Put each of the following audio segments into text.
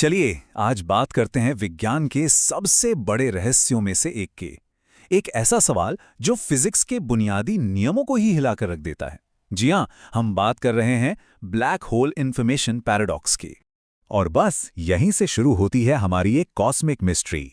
चलिए आज बात करते हैं विज्ञान के सबसे बड़े रहस्यों में से एक के। एक ऐसा सवाल जो फिजिक्स के बुनियादी नियमों को ही हिलाकर रख देता है। जी हां, हम बात कर रहे हैं ब्लैक होल इन्फॉर्मेशन पैराडॉक्स की। और बस यहीं से शुरू होती है हमारी एक कॉस्मिक मिस्ट्री।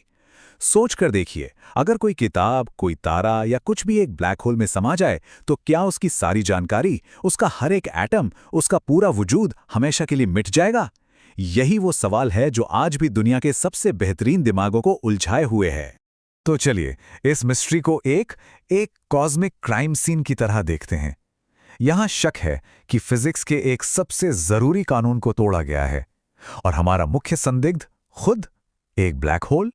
सोच कर देखिए, अगर कोई किताब, कोई तारा या कुछ भी एक ब्लैक होल में समा जाए तो क्या उसकी सारी जानकारी, उसका हर एक एटम, उसका पूरा वजूद हमेशा के लिए मिट जाएगा? यही वो सवाल है जो आज भी दुनिया के सबसे बेहतरीन दिमागों को उलझाए हुए है। तो चलिए इस मिस्ट्री को एक कॉस्मिक क्राइम सीन की तरह देखते हैं। यहां शक है कि फिजिक्स के एक सबसे जरूरी कानून को तोड़ा गया है और हमारा मुख्य संदिग्ध खुद एक ब्लैक होल।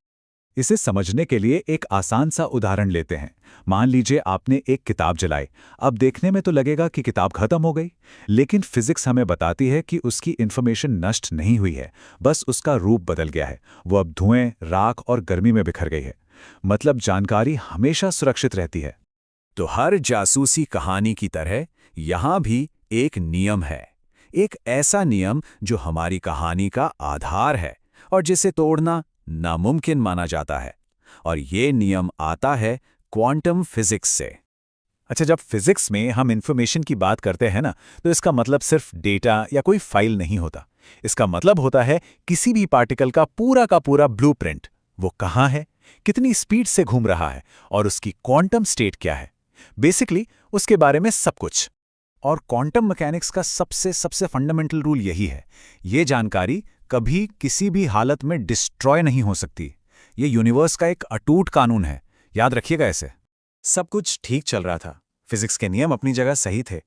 इसे समझने के लिए एक आसान सा उदाहरण लेते हैं। मान लीजिए आपने एक किताब जलाई। अब देखने में तो लगेगा कि किताब खत्म हो गई, लेकिन फिजिक्स हमें बताती है कि उसकी इंफॉर्मेशन नष्ट नहीं हुई है, बस उसका रूप बदल गया है। वो अब धुएं, राख और गर्मी में बिखर गई है। मतलब जानकारी हमेशा सुरक्षित रहती है। तो हर जासूसी कहानी की तरह यहां भी एक नियम है, एक ऐसा नियम जो हमारी कहानी का आधार है और जिसे तोड़ना नामुमकिन माना जाता है। और ये नियम आता है क्वांटम फिजिक्स से। अच्छा, जब फिजिक्स में हम इंफॉर्मेशन की बात करते हैं ना, तो इसका मतलब सिर्फ डेटा या कोई फाइल नहीं होता। इसका मतलब होता है किसी भी पार्टिकल का पूरा ब्लूप्रिंट। वो कहाँ है, कितनी स्पीड से घूम रहा है और उसकी क्वांटम स्टेट क्या है। बेसिकली उसके बारे में सब कुछ। और क्वांटम मैकेनिक्स का सबसे फंडामेंटल रूल यही है, ये जानकारी कभी किसी भी हालत में डिस्ट्रॉय नहीं हो सकती। ये यूनिवर्स का एक अटूट कानून है, याद रखिएगा इसे। सब कुछ ठीक चल रहा था, फिजिक्स के नियम अपनी जगह सही थे,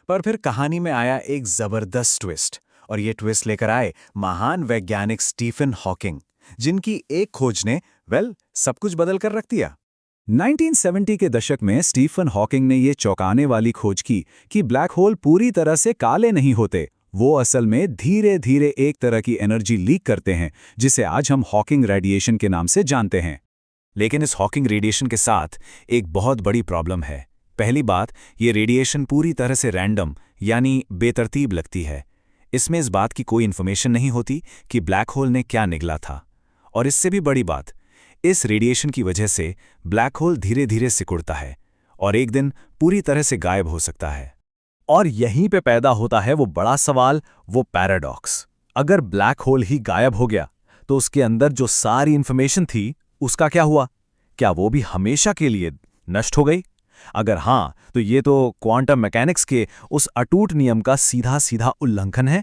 पर फिर कहानी में आया एक जबरदस्त ट्विस्ट। और ये ट्विस्ट लेकर आए महान वैज्ञानिक स्टीफन हॉकिंग, जिनकी एक खोज ने सब कुछ बदल कर रख दिया। 1970 के दशक में स्टीफन हॉकिंग ने ये चौंकाने वाली खोज की कि ब्लैक होल पूरी तरह से काले नहीं होते। वो असल में धीरे धीरे एक तरह की एनर्जी लीक करते हैं, जिसे आज हम हॉकिंग रेडिएशन के नाम से जानते हैं। लेकिन इस हॉकिंग रेडिएशन के साथ एक बहुत बड़ी प्रॉब्लम है। पहली बात, ये रेडिएशन पूरी तरह से रैंडम यानी बेतरतीब लगती है। इसमें इस बात की कोई इन्फॉर्मेशन नहीं होती कि ब्लैक होल ने क्या निगला था। और इससे भी बड़ी बात, इस रेडिएशन की वजह से ब्लैक होल धीरे धीरे सिकुड़ता है और एक दिन पूरी तरह से गायब हो सकता है। और यहीं पे पैदा होता है वो बड़ा सवाल, वो पैराडॉक्स। अगर ब्लैक होल ही गायब हो गया तो उसके अंदर जो सारी इंफॉर्मेशन थी उसका क्या हुआ? क्या वो भी हमेशा के लिए नष्ट हो गई? अगर हां, तो ये तो क्वांटम मैकेनिक्स के उस अटूट नियम का सीधा सीधा उल्लंघन है।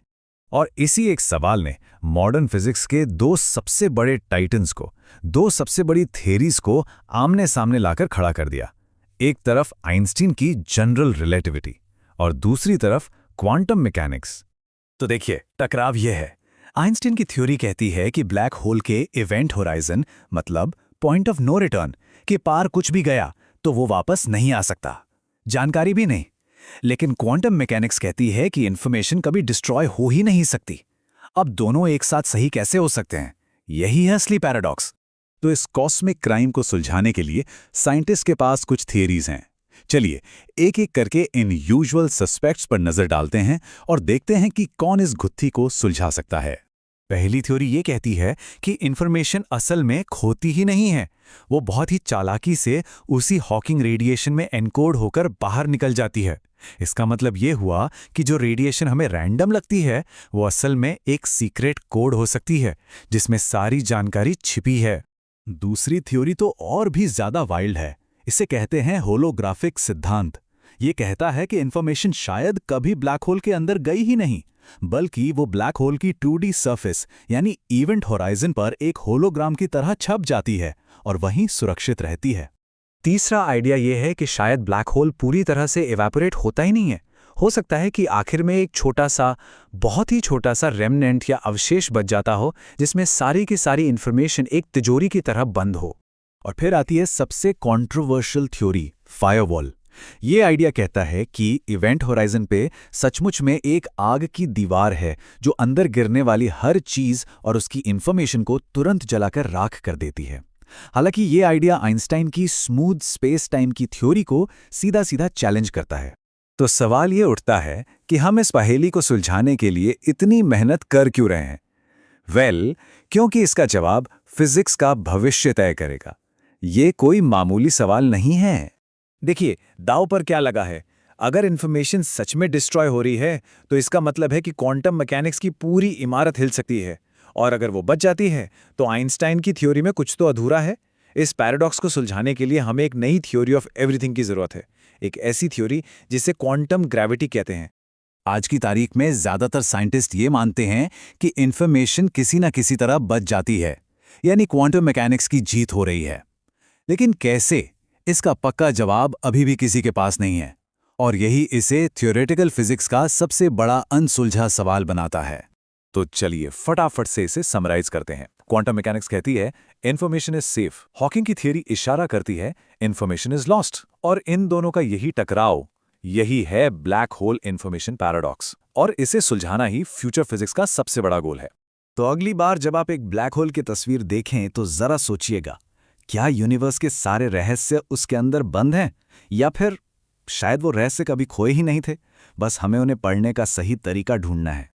और इसी एक सवाल ने मॉडर्न फिजिक्स के दो सबसे बड़े टाइटन्स को, दो सबसे बड़ी थ्योरीज को आमने सामने लाकर खड़ा कर दिया। एक तरफ आइंस्टीन की जनरल रिलेटिविटी और दूसरी तरफ क्वांटम मैकेनिक्स। तो देखिए, टकराव यह है। आइंस्टीन की थ्योरी कहती है कि ब्लैक होल के इवेंट होराइजन, मतलब पॉइंट ऑफ नो रिटर्न के पार कुछ भी गया तो वो वापस नहीं आ सकता, जानकारी भी नहीं। लेकिन क्वांटम मैकेनिक्स कहती है कि इंफॉर्मेशन कभी डिस्ट्रॉय हो ही नहीं सकती। अब दोनों एक साथ सही कैसे हो सकते हैं? यही है असली पैराडॉक्स। तो इस कॉस्मिक क्राइम को सुलझाने के लिए साइंटिस्ट के पास कुछ थियरीज हैं। चलिए एक एक करके इन यूजुअल सस्पेक्ट्स पर नजर डालते हैं और देखते हैं कि कौन इस गुत्थी को सुलझा सकता है। पहली थ्योरी ये कहती है कि इंफॉर्मेशन असल में खोती ही नहीं है, वो बहुत ही चालाकी से उसी हॉकिंग रेडिएशन में एनकोड होकर बाहर निकल जाती है। इसका मतलब ये हुआ कि जो रेडिएशन हमें रैंडम लगती है वो असल में एक सीक्रेट कोड हो सकती है जिसमें सारी जानकारी छिपी है। दूसरी थ्योरी तो और भी ज्यादा वाइल्ड है। इसे कहते हैं होलोग्राफिक सिद्धांत। ये कहता है कि इंफॉर्मेशन शायद कभी ब्लैक होल के अंदर गई ही नहीं, बल्कि वो ब्लैक होल की 2D सरफेस यानी इवेंट होराइजन पर एक होलोग्राम की तरह छप जाती है और वहीं सुरक्षित रहती है। तीसरा आइडिया यह है कि शायद ब्लैक होल पूरी तरह से इवेपोरेट होता ही नहीं है। हो सकता है कि आखिर में एक छोटा सा, बहुत ही छोटा सा रेमनेंट या अवशेष बच जाता हो जिसमें सारी की सारी इंफॉर्मेशन एक तिजोरी की तरह बंद हो। और फिर आती है सबसे कंट्रोवर्शियल थ्योरी, फायरवॉल। ये आइडिया कहता है कि इवेंट होराइजन पे सचमुच में एक आग की दीवार है जो अंदर गिरने वाली हर चीज और उसकी इंफॉर्मेशन को तुरंत जलाकर राख कर देती है। हालांकि ये आइडिया आइंस्टाइन की स्मूथ स्पेस टाइम की थ्योरी को सीधा सीधा चैलेंज करता है। तो सवाल ये उठता है कि हम इस पहेली को सुलझाने के लिए इतनी मेहनत कर क्यों रहे हैं? क्योंकि इसका जवाब फिजिक्स का भविष्य तय करेगा। ये कोई मामूली सवाल नहीं है। देखिए, दांव पर क्या लगा है। अगर इंफॉर्मेशन सच में डिस्ट्रॉय हो रही है तो इसका मतलब है कि क्वांटम मैकेनिक्स की पूरी इमारत हिल सकती है, और अगर वो बच जाती है तो आइंस्टाइन की थ्योरी में कुछ तो अधूरा है। इस पैराडॉक्स को सुलझाने के लिए हमें एक नई थ्योरी ऑफ एवरीथिंग की जरूरत है, एक ऐसी थ्योरी जिसे क्वांटम ग्रेविटी कहते हैं। आज की तारीख में ज्यादातर साइंटिस्ट ये मानते हैं कि इंफॉर्मेशन किसी न किसी तरह बच जाती है, यानी क्वांटम मैकेनिक्स की जीत हो रही है। लेकिन कैसे, इसका पक्का जवाब अभी भी किसी के पास नहीं है, और यही इसे थ्योरेटिकल फिजिक्स का सबसे बड़ा अनसुलझा सवाल बनाता है। तो चलिए फटाफट से इसे समराइज करते हैं। क्वांटम मैकेनिक्स कहती है इंफॉर्मेशन इज सेफ, हॉकिंग की थ्योरी इशारा करती है इंफॉर्मेशन इज लॉस्ट, और इन दोनों का यही टकराव, यही है ब्लैक होल इंफॉर्मेशन पैराडॉक्स, और इसे सुलझाना ही फ्यूचर फिजिक्स का सबसे बड़ा गोल है। तो अगली बार जब आप एक ब्लैक होल की तस्वीर देखें तो जरा सोचिएगा, क्या यूनिवर्स के सारे रहस्य उसके अंदर बंद हैं, या फिर शायद वो रहस्य कभी खोए ही नहीं थे, बस हमें उन्हें पढ़ने का सही तरीका ढूंढना है।